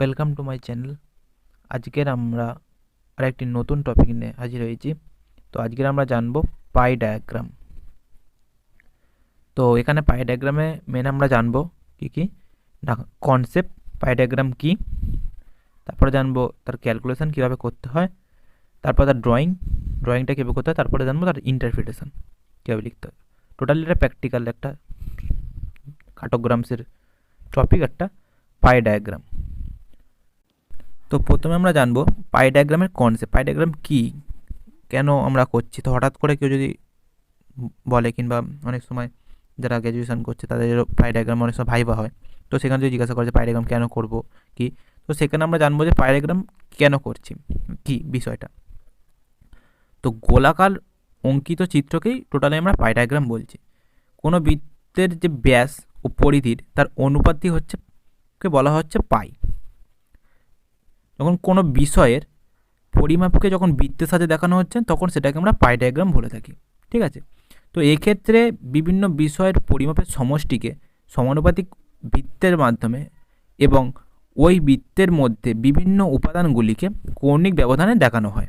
Welcome to my channel. আজকের আমরা আরেকটি নতুন টপিক নিয়ে হাজির হয়েছি। তো আজকের আমরা জানবো পাই ডায়াগ্রাম। তো এখানে পাই ডায়াগ্রামে মেন আমরা জানবো কি না কনসেপ্ট, পাই ডায়াগ্রাম কি, তারপরে জানবো তার ক্যালকুলেশন কিভাবে করতে হয়, তারপর তার ড্রয়িংটা কীভাবে করতে হয়, তারপরে জানবো তার ইন্টারপ্রিটেশন কীভাবে লিখতে হয়। টোটালি এটা প্র্যাকটিক্যাল একটা কার্টোগ্রামসের টপিক, একটা পাই ডায়াগ্রাম। তো প্রথমে আমরা জানবো পাই ডায়াগ্রামের কনসেপ্ট, পাই ডায়াগ্রাম কী, কেন আমরা করছি। তো হঠাৎ করে কেউ যদি বলে, কিংবা অনেক সময় যারা গ্র্যাজুয়েশন করছে তাদের পাই ডায়াগ্রাম অনেক সময় ভাইবা হয়, তো সেখানে যদি জিজ্ঞাসা করে যে পাই ডায়াগ্রাম কেন করবো কি, তো সেখানে আমরা জানবো যে পাই ডায়াগ্রাম কেন করছি, কি বিষয়টা। তো গোলাকার অঙ্কিত চিত্রকেই টোটালি আমরা পাই ডায়াগ্রাম বলছি। কোনো বৃত্তের যে ব্যাস ও পরিধির তার অনুপাতই হচ্ছে কে বলা হচ্ছে পাই। যখন কোনো বিষয়ের পরিমাপকে যখন বৃত্তের সাথে দেখানো হচ্ছে তখন সেটাকে আমরা পাই ডায়াগ্রাম বলে থাকি, ঠিক আছে। তো এক্ষেত্রে বিভিন্ন বিষয়ের পরিমাপের সমষ্টিকে সমানুপাতিক বৃত্তের মাধ্যমে এবং ওই বৃত্তের মধ্যে বিভিন্ন উপাদানগুলিকে কৌণিক ব্যবধানে দেখানো হয়।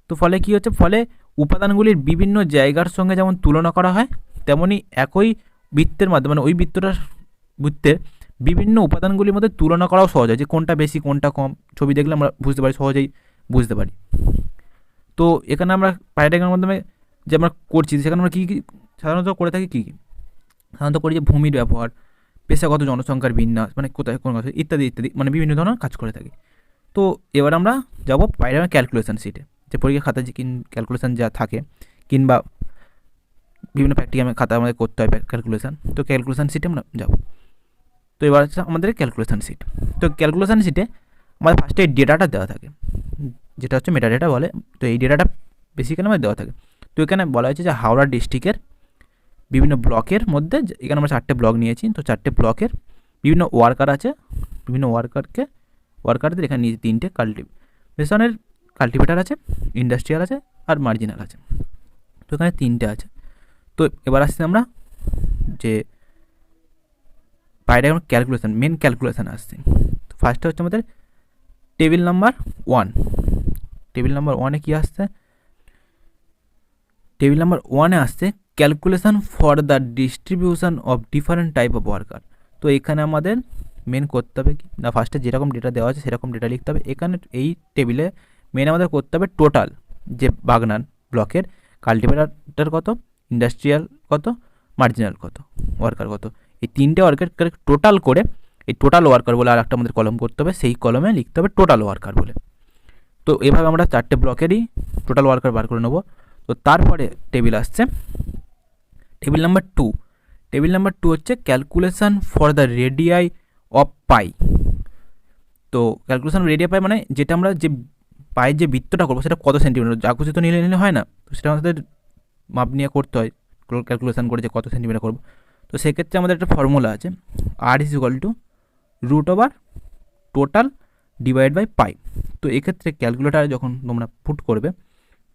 তো ফলে কী হচ্ছে, ফলে উপাদানগুলির বিভিন্ন জায়গার সঙ্গে যেমন তুলনা করা হয়, তেমনি একই বৃত্তের মাধ্যমে মানে ওই বৃত্তের বিভিন্ন উপাদানগুলির মধ্যে তুলনা করাও সহজ হয়, যে কোনটা বেশি কোনটা কম ছবি দেখলে আমরা বুঝতে পারি, সহজেই বুঝতে পারি। তো এখানে আমরা পাই ডায়াগ্রামের মাধ্যমে যে আমরা করছি সেখানে আমরা কী কী সাধারণত করে থাকি, কী কী সাধারণত করি, যে ভূমির ব্যবহার, পেশাগত জনসংখ্যার বিন্যাস, মানে কোথায় কোন কাজ ইত্যাদি ইত্যাদি, মানে বিভিন্ন ধরনের কাজ করে থাকি। তো এবার আমরা যাবো পাই ডায়াগ্রাম ক্যালকুলেশন শিটে, যে পরীক্ষা খাতায় যে ক্যালকুলেশন যা থাকে, কিংবা বিভিন্ন প্র্যাকটিক্যাল খাতা আমাদের করতে হয় ক্যালকুলেশন, তো ক্যালকুলেশন শিটে আমরা যাবো। তো এবার হচ্ছে আমাদের ক্যালকুলেশন শিট। তো ক্যালকুলেশন শিটে আমাদের ফার্স্টে এই ডেটাটা দেওয়া থাকে, যেটা হচ্ছে মেটা ডেটা বলে। তো এই ডেটাটা বেসিক্যালি আমাদের দেওয়া থাকে। তো এখানে বলা হয়েছে যে হাওড়া ডিস্ট্রিক্টের বিভিন্ন ব্লকের মধ্যে, এখানে আমরা 4টে ব্লক নিয়েছি, তো 4টে ব্লকের বিভিন্ন ওয়ার্কার আছে, বিভিন্ন ওয়ার্কারদের এখানে নিয়েছি 3টে কাল্টিভেশনের কাল্টিভেটার আছে, ইন্ডাস্ট্রিয়াল আছে, আর মার্জিনাল আছে। তো এখানে 3টে আছে। তো এবার আসছি আমরা যে পাই ডায়াগ্রাম ক্যালকুলেশন, মেন ক্যালকুলেশন আসছে। তো ফার্স্টে হচ্ছে আমাদের টেবিল নাম্বার 1। টেবিল নাম্বার 1-এ কী আসছে, টেবিল নাম্বার 1-এ আসছে calculation for the distribution of different type of worker. তো এখানে আমাদের মেন করতে হবে কি না, ফার্স্টে যেরকম ডেটা দেওয়া আছে সেরকম ডেটা লিখতে হবে। এখানে এই টেবিলে মেন আমাদের করতে হবে টোটাল, যে বাগনান ব্লকের কাল্টিভেটার কত, ইন্ডাস্ট্রিয়াল কত, মার্জিনাল কত, ওয়ার্কার কত, এই 3টে ওয়ার্কার টোটাল করে এই টোটাল ওয়ার্কার বলে আর একটা আমাদের কলম করতে হবে, সেই কলমে লিখতে হবে টোটাল ওয়ার্কার বলে। তো এভাবে আমরা 4টে ব্লকেরই টোটাল ওয়ার্কার বার করে নেব। তো তারপরে টেবিল আসছে টেবিল নাম্বার 2। টেবিল নাম্বার 2 হচ্ছে calculation for the radii of পাই। তো ক্যালকুলেশন রেডিয়াই পাই মানে যেটা আমরা যে পায়ের যে বৃত্তটা করবো সেটা কত সেন্টিমিটার, যা খুশি তো নিলে হয় না, তো সেটা আমাদের মাপ নিয়ে করতে হয়, ক্যালকুলেশন করে যে কত সেন্টিমিটার করবো। তো সেক্ষেত্রে আমাদের একটা ফর্মুলা আছে, R=√ওভার টোটাল ডিভাইড বাই পাই। তো এক্ষেত্রে ক্যালকুলেটারে যখন তোমরা পুট করবে,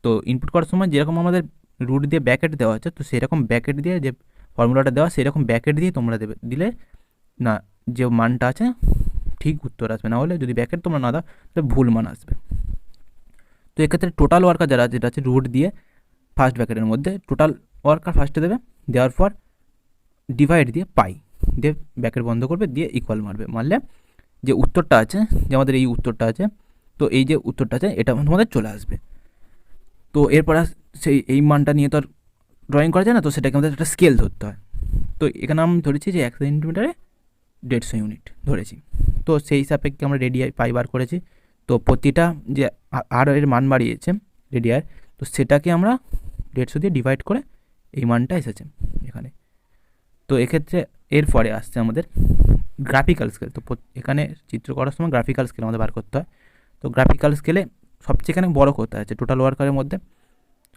তো ইনপুট করার সময় যেরকম আমাদের রুট দিয়ে ব্যাকেট দেওয়া আছে, তো সেরকম ব্যাকেট দিয়ে যে ফর্মুলাটা দেওয়া সেরকম ব্যাকেট দিয়ে তোমরা দিলে না যে মানটা আছে ঠিক উত্তর আসবে, না হলে যদি ব্যাকেট তোমরা না দাও তাহলে ভুল মান আসবে। তো এক্ষেত্রে টোটাল ওয়ার্কার যারা যেটা আছে রুট দিয়ে ফার্স্ট ব্যাকেটের মধ্যে টোটাল ওয়ার্কার ফার্স্টে দেবে, দেওয়ার পর ডিভাইড দিয়ে পাই দিয়ে ব্যাকেট বন্ধ করবে, দিয়ে ইকুয়াল মারবে, মারলে যে উত্তরটা আছে, যে আমাদের এই উত্তরটা আছে, তো এই যে উত্তরটা আছে এটা আমাদের চলে আসবে। তো এরপর সেই এই মানটা নিয়ে তো আর ড্রয়িং করা যায় না, তো সেটাকে আমাদের একটা স্কেল ধরতে হয়। তো এখানে আমি ধরেছি যে 1 সেন্টিমিটারে 150 ইউনিট ধরেছি। তো সেই সাপেক্ষে আমরা রেডিয়াই পাই বার করেছি। তো প্রতিটা যে আর এর মান বাড়িয়েছে রেডিয়ার, তো সেটাকে আমরা 150 দিয়ে ডিভাইড করে এই মানটা এসেছে এখানে। তো এক্ষেত্রে এরপরে আসছে আমাদের গ্রাফিক্যাল স্কেল। তো এখানে চিত্র করার সময় গ্রাফিক্যাল স্কেল আমাদের বার করতে হয়। তো গ্রাফিক্যাল স্কেলে সবচেয়ে এখানে বড় করতে আছে টোটাল ওয়ার্কারের মধ্যে,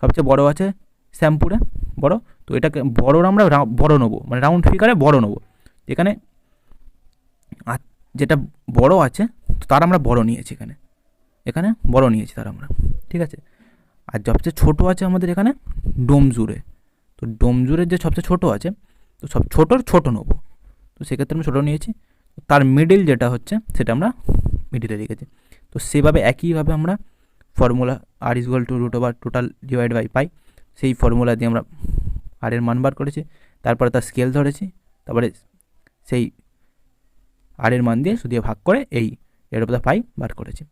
সবচেয়ে বড় আছে শ্যাম্পুরে বড়। তো এটাকে বড় আমরা বড় নেবো, মানে রাউন্ড ফিগারে বড় নেবো। এখানে যেটা বড় আছে তার আমরা বড় নিয়েছি, এখানে বড় নিয়েছি তার আমরা, ঠিক আছে। আর সবচেয়ে ছোটো আছে আমাদের এখানে ডোমজুরে। তো ডোমজুরের যে সবচেয়ে ছোটো আছে, তো সব ছোটোর ছোটো নেবো, তো সেক্ষেত্রে আমরা ছোটো নিয়েছি। তার মিডিল যেটা হচ্ছে সেটা আমরা মিডিলে লিখেছি। তো সেভাবে একইভাবে আমরা formula R equal to root over total divide by pi, সেই ফর্মুলা দিয়ে আমরা আর এর মান বার করেছি, তারপরে তার স্কেল ধরেছি, তারপরে সেই আর এর মান দিয়ে শুধু ভাগ করে এই এর উপর পাই বার করেছি।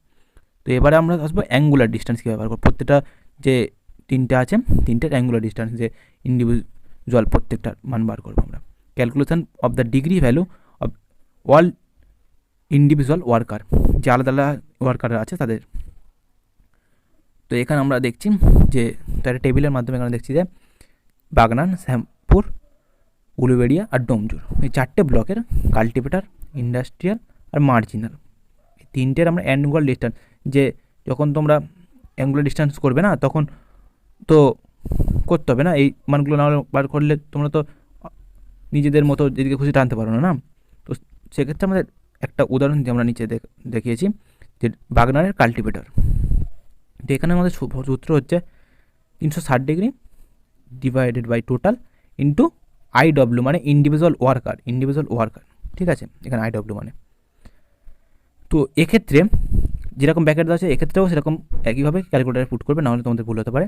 তো এবারে আমরা আসবো অ্যাঙ্গুলার ডিস্টেন্স কীভাবে বার করবো। প্রত্যেকটা যে তিনটে আছে তিনটের অ্যাঙ্গুলার ডিস্টেন্স যে ইন্ডিভিজুয়াল প্রত্যেকটার মান বার করবো আমরা। Calculation of the degree value of all individual worker, যে আলাদা আলাদা ওয়ার্কার আছে তাদের। তো এখানে আমরা দেখছি যে তার টেবিলের মাধ্যমে এখানে দেখছি যে বাগনান, শ্যামপুর, উলুবেড়িয়া আর ডোমজুর এই চারটে ব্লকের কাল্টিভেটার, ইন্ডাস্ট্রিয়াল আর মার্জিনাল, এই তিনটের আমরা অ্যাঙ্গুলার ডিস্টেন্স, যে যখন তোমরা অ্যাঙ্গুলার ডিস্টেন্স করবে না তখন তো করতে হবে না, এই মানগুলো না বার করলে তোমরা তো নিজেদের মতো যেদিকে খুশি টানতে পারো না। তো সেক্ষেত্রে আমাদের একটা উদাহরণ দিয়ে আমরা নিচে দেখিয়েছি যে বাগনানের কাল্টিভেটার। তো এখানে আমাদের সূত্র হচ্ছে 360 degree divided by total into IW মানে ইন্ডিভিজুয়াল ওয়ার্কার, ঠিক আছে, এখানে IW মানে। তো এক্ষেত্রে যেরকম ব্যাকেট আছে এক্ষেত্রেও সেরকম একইভাবে ক্যালকুলেটারে পুট করবে, নাহলে তোমাদের ভুল হতে পারে।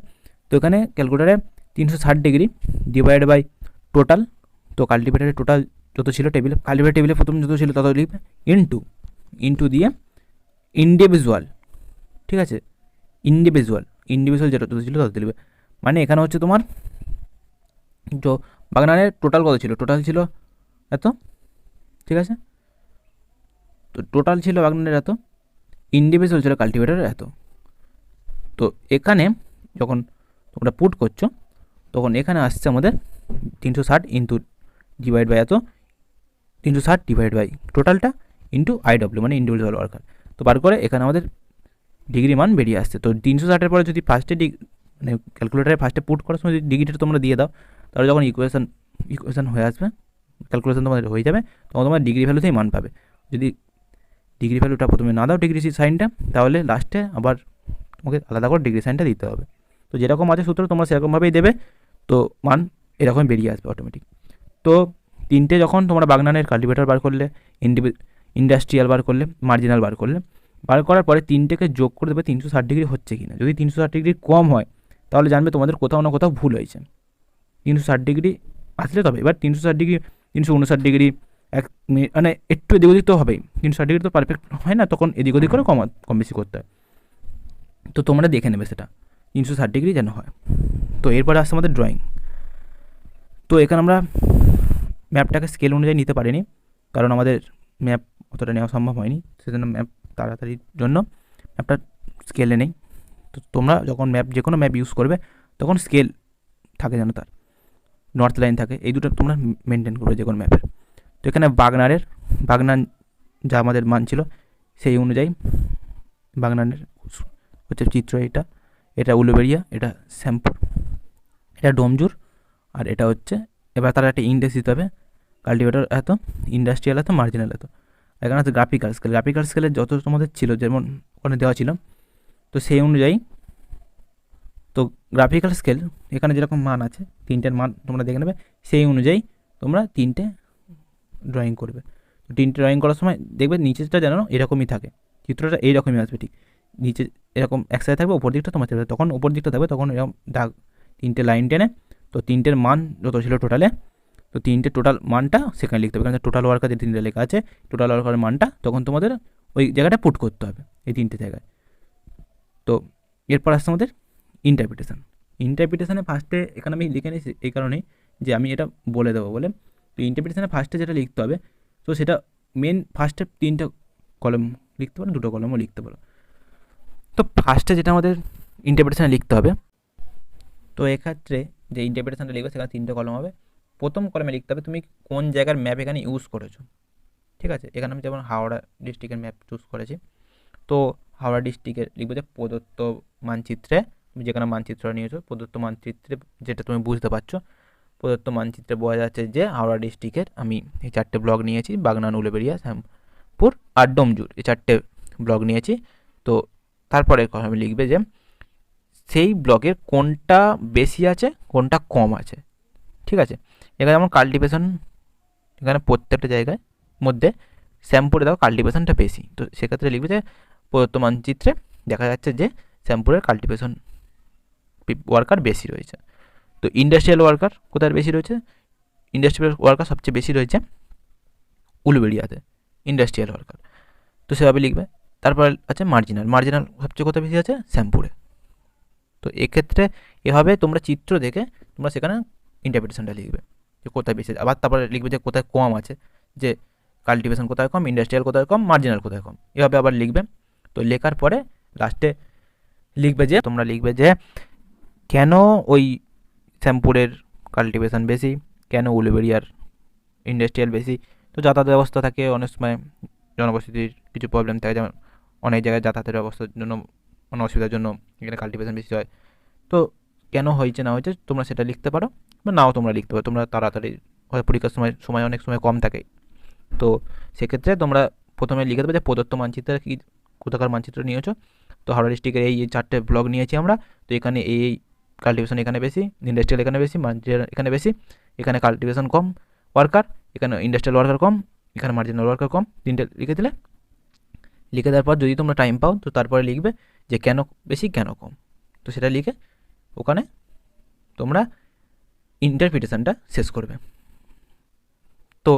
তো এখানে ক্যালকুলেটারে 360 ডিগ্রি ডিভাইড বাই টোটাল, তো কাল্টিভেটারের টোটাল যত ছিল টেবিলে, কাল্টিভেটার টেবিলে প্রথম যত ছিল তত লিখবে, ইন্টু দিয়ে ইন্ডিভিজুয়াল, ঠিক আছে, ইন্ডিভিজুয়াল যেটা যত ছিল তত লিখবে। মানে এখানে হচ্ছে তোমার তো বাগনানের টোটাল কত ছিল, টোটাল ছিল এত, ঠিক আছে, তো টোটাল ছিল বাগনানের এত, ইন্ডিভিজুয়াল ছিল কাল্টিভেটারের এত। তো এখানে যখন তোমরা পুট করছো তখন এখানে আসছে আমাদের 360 ইন্টু ডিভাইড বাই এত, 360 ডিভাইড বাই টোটালটা ইন্টু IW মানে ইন্ডিভিজুয়াল ওয়ার্কার। তো বার করে এখানে আমাদের ডিগ্রি মান বেরিয়ে আসছে। তো 360-এর পরে যদি ফার্স্টে মানে ক্যালকুলেটারে ফার্স্টে পুট করার সময় যদি ডিগ্রিটা তোমরা দিয়ে দাও, তাহলে যখন ইকুয়েশন হয়ে আসবে, ক্যালকুলেশন তোমাদের হয়ে যাবে, তখন তোমার ডিগ্রি ভ্যালুতেই মান পাবে। যদি ডিগ্রি ভ্যালুটা প্রথমে না দাও ডিগ্রি সাইনটা, তাহলে লাস্টে আবার তোমাকে আলাদা করে ডিগ্রি সাইনটা দিতে হবে। তো যেরকম আছে সূত্র তোমরা সেরকমভাবেই দেবে, তো মান এরকম বেরিয়ে আসবে অটোমেটিক। তো তিনটে যখন তোমরা বাগনানের কাল্টিভেটার বার করলে, ইন্ডাস্ট্রিয়াল বার করলে, মার্জিনাল বার করলে, বার করার পরে তিনটেকে যোগ করে দেবে 360 ডিগ্রি হচ্ছে কি না। যদি 360 ডিগ্রি কম হয় তাহলে জানবে তোমাদের কোথাও না কোথাও ভুল হয়েছে। 360 ডিগ্রি আসলে তবে, এবার 360 ডিগ্রি 359 ডিগ্রি মানে একটু এদিক ওদিক তো হবেই, 360 ডিগ্রি তো পারফেক্ট হয় না, তখন এদিক ওদিক করে কম বেশি করতে হয়। তো তোমরা দেখে নেবে সেটা 360 ডিগ্রি যেন হয়। তো এরপরে আসছে আমাদের ড্রয়িং। তো এখানে আমরা ম্যাপটাকে স্কেল অনুযায়ী নিতে পারিনি, কারণ আমাদের ম্যাপ অতটা নেওয়া সম্ভব হয়নি, সেজন্য ম্যাপ তাড়াতাড়ির জন্য ম্যাপটা স্কেলে নেই। তো তোমরা যখন যে কোনো ম্যাপ ইউজ করবে তখন স্কেল থাকে যেন, তার নর্থ লাইন থাকে, এই দুটো তোমরা মেনটেন করবে যে কোনো ম্যাপের। তো এখানে বাগনান যা আমাদের মান ছিল সেই অনুযায়ী বাগনানের হচ্ছে চিত্র, এটা উলুবেড়িয়া, এটা শ্যামপুর, এটা ডোমজুর, আর এটা হচ্ছে, এবার তারা একটা ইন্ডেক্স দিতে হবে, কাল্টিভেটার এত, ইন্ডাস্ট্রিয়াল এত, মার্জিনাল এত। এখানে আছে গ্রাফিক্যাল স্কেলের যত তোমাদের ছিল যেমন ওখানে দেওয়া ছিল, তো সেই অনুযায়ী তো গ্রাফিক্যাল স্কেল এখানে যেরকম মান আছে তিনটের মান তোমরা দেখে নেবে, সেই অনুযায়ী তোমরা তিনটে ড্রয়িং করবে। তো তিনটে ড্রয়িং করার সময় দেখবে নিচেটা যেন এরকমই থাকে, চিত্রটা এইরকমই আসবে, ঠিক নিচে এরকম একসাথে থাকবে, ওপর দিকটা তোমার তখন ওপর দিকটা থাকবে, তখন এরকম দাগ তিনটে লাইন টেনে, তো তিনটের মান যত ছিল টোটালে, তো তিনটে টোটাল মানটা সেখানে লিখতে হবে, কারণ টোটাল ওয়ার্কার যে তিনটে লেখা আছে টোটাল ওয়ার্কারের মানটা তখন তোমাদের ওই জায়গাটা পুট করতে হবে এই তিনটে জায়গায়। তো এরপর আসছে আমাদের ইন্টারপ্রিটেশনে ফার্স্টে এখানে আমি লিখে নিই এই কারণেই যে আমি এটা বলে দেবো বলে। তো ইন্টারপ্রিটেশনে ফার্স্টে যেটা লিখতে হবে, তো সেটা ফার্স্টে 3টে কলম লিখতে পারো, 2টো কলমও লিখতে পারো। তো ফার্স্টে যেটা আমাদের ইন্টারপ্রিটেশনে লিখতে হবে, তো এক্ষেত্রে যে ইন্টারপ্রিটেশনটা লিখবে সেখানে 3টে কলম হবে। প্রথম কলমে লিখতে হবে তুমি কোন জায়গার ম্যাপ এখানে ইউজ করেছো, ঠিক আছে। এখানে আমি যেমন হাওড়া ডিস্ট্রিক্টের ম্যাপ চুজ করেছি, তো হাওড়া ডিস্ট্রিক্টের লিখবে যে প্রদত্ত মানচিত্রে, তুমি যেখানে মানচিত্র নিয়েছো প্রদত্ত মানচিত্রে, যেটা তুমি বুঝতে পারছো প্রদত্ত মানচিত্রে বোঝা যাচ্ছে যে হাওড়া ডিস্ট্রিক্টের আমি এই 4টে ব্লক নিয়েছি, বাগনান, উলুবেড়িয়া, শ্যামপুর আর ডোমজুর, এই 4টে ব্লক নিয়েছি। তো তারপরে আমি লিখবে যে সেই ব্লকের কোনটা বেশি আছে কোনটা কম আছে, ঠিক আছে। এখানে যেমন কাল্টিভেশন, এখানে প্রত্যেকটা জায়গায় মধ্যে শ্যামপুরে দেখো কাল্টিভেশনটা বেশি, তো সেক্ষেত্রে লিখবে যে প্রদত্ত মানচিত্রে দেখা যাচ্ছে যে শ্যামপুরের কাল্টিভেশন ওয়ার্কার বেশি রয়েছে। তো ইন্ডাস্ট্রিয়াল ওয়ার্কার কোথায় বেশি রয়েছে? ইন্ডাস্ট্রিয়াল ওয়ার্কার সবচেয়ে বেশি রয়েছে উলুবেড়িয়াতে, ইন্ডাস্ট্রিয়াল ওয়ার্কার। তো সেভাবে লিখবে। তারপর আছে মার্জিনাল, মার্জিনাল সবচেয়ে কোথায় বেশি আছে? শ্যামপুরে। তো এক্ষেত্রে এভাবে তোমরা চিত্র দেখে তোমরা সেখানে ইন্টারপ্রিটেশনটা লিখবে যে কোথায় বেশি, আবার তারপরে লিখবে যে কোথায় কম আছে, যে কাল্টিভেশন কোথায় কম, ইন্ডাস্ট্রিয়াল কোথায় কম, মার্জিনাল কোথায় কম, এভাবে আবার লিখবে। তো লেখার পরে লাস্টে লিখবে যে তোমরা লিখবে যে কেন ওই শ্যামপুরের কাল্টিভেশন বেশি, কেন উলুবেড়িয়ার ইন্ডাস্ট্রিয়াল বেশি। তো যাতায়াত ব্যবস্থা থাকে, অনেক সময় জনবসতির কিছু প্রবলেম থাকে, যেমন অনেক জায়গায় যাতায়াতের ব্যবস্থার জন্য কোনো অসুবিধার জন্য এখানে কাল্টিভেশন বেশি হয়। তো কেন হয়েছে না হয়েছে তোমরা সেটা লিখতে পারো, বা নাও তোমরা লিখতে পারো, তোমরা তাড়াতাড়ি হয় পরীক্ষার সময় অনেক সময় কম থাকে। তো সেক্ষেত্রে তোমরা প্রথমে লিখে দেবে যে প্রদত্ত মানচিত্রের কী কোথাকার মানচিত্র নিয়েছো। তো হাওড়া ডিস্ট্রিক্টের এই 4টে ব্লক নিয়েছি আমরা, তো এখানে এই কাল্টিভেশন এখানে বেশি, ইন্ডাস্ট্রিয়াল এখানে বেশি, মার্জিনাল এখানে বেশি, এখানে কাল্টিভেশন কম ওয়ার্কার, এখানে ইন্ডাস্ট্রিয়াল ওয়ার্কার কম, এখানে মার্জিনাল ওয়ার্কার কম, তিনটে লিখে দিলে। লিখে দেওয়ার পর যদি তোমরা টাইম পাও তো তারপরে লিখবে যে কেন বেশি কেন কম, তো সেটা লিখে ওখানে তোমরা ইন্টারপ্রিটেশনটা শেষ করবে। তো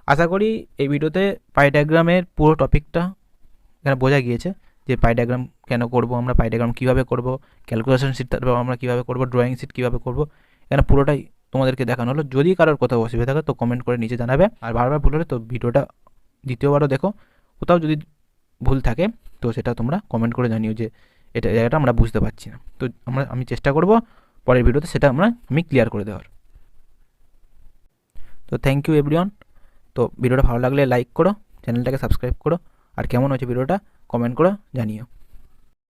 আশা করি এই ভিডিওতে পাই ডায়াগ্রামের পুরো টপিকটা এখানে বোঝা গিয়েছে, যে পাই ডায়াগ্রাম কেন করব আমরা, পাই ডায়াগ্রাম কীভাবে করব, ক্যালকুলেশন শিট তারপর আমরা কীভাবে করব, ড্রয়িং শিট কীভাবে করব, এখানে পুরোটাই তোমাদেরকে দেখানো হলো। যদি কারোর কোথাও অসুবিধা থাকে তো কমেন্ট করে নিচে জানাবে, আর বারবার ভুল হলে তো ভিডিওটা দ্বিতীয়বারও দেখো, কোথাও যদি ভুল থাকে তো সেটা তোমরা কমেন্ট করে জানিও যে এটা জায়গাটা আমরা বুঝতে পারছি না। তো আমি চেষ্টা করব পরের ভিডিওতে সেটা আমি ক্লিয়ার করে দেওয়ার। তো থ্যাংক ইউ এভরিওয়ান। তো ভিডিওটা ভালো লাগলে লাইক করো, চ্যানেলটাকে সাবস্ক্রাইব করো, আর কেমন হয়েছে ভিডিওটা কমেন্ট করে জানিও।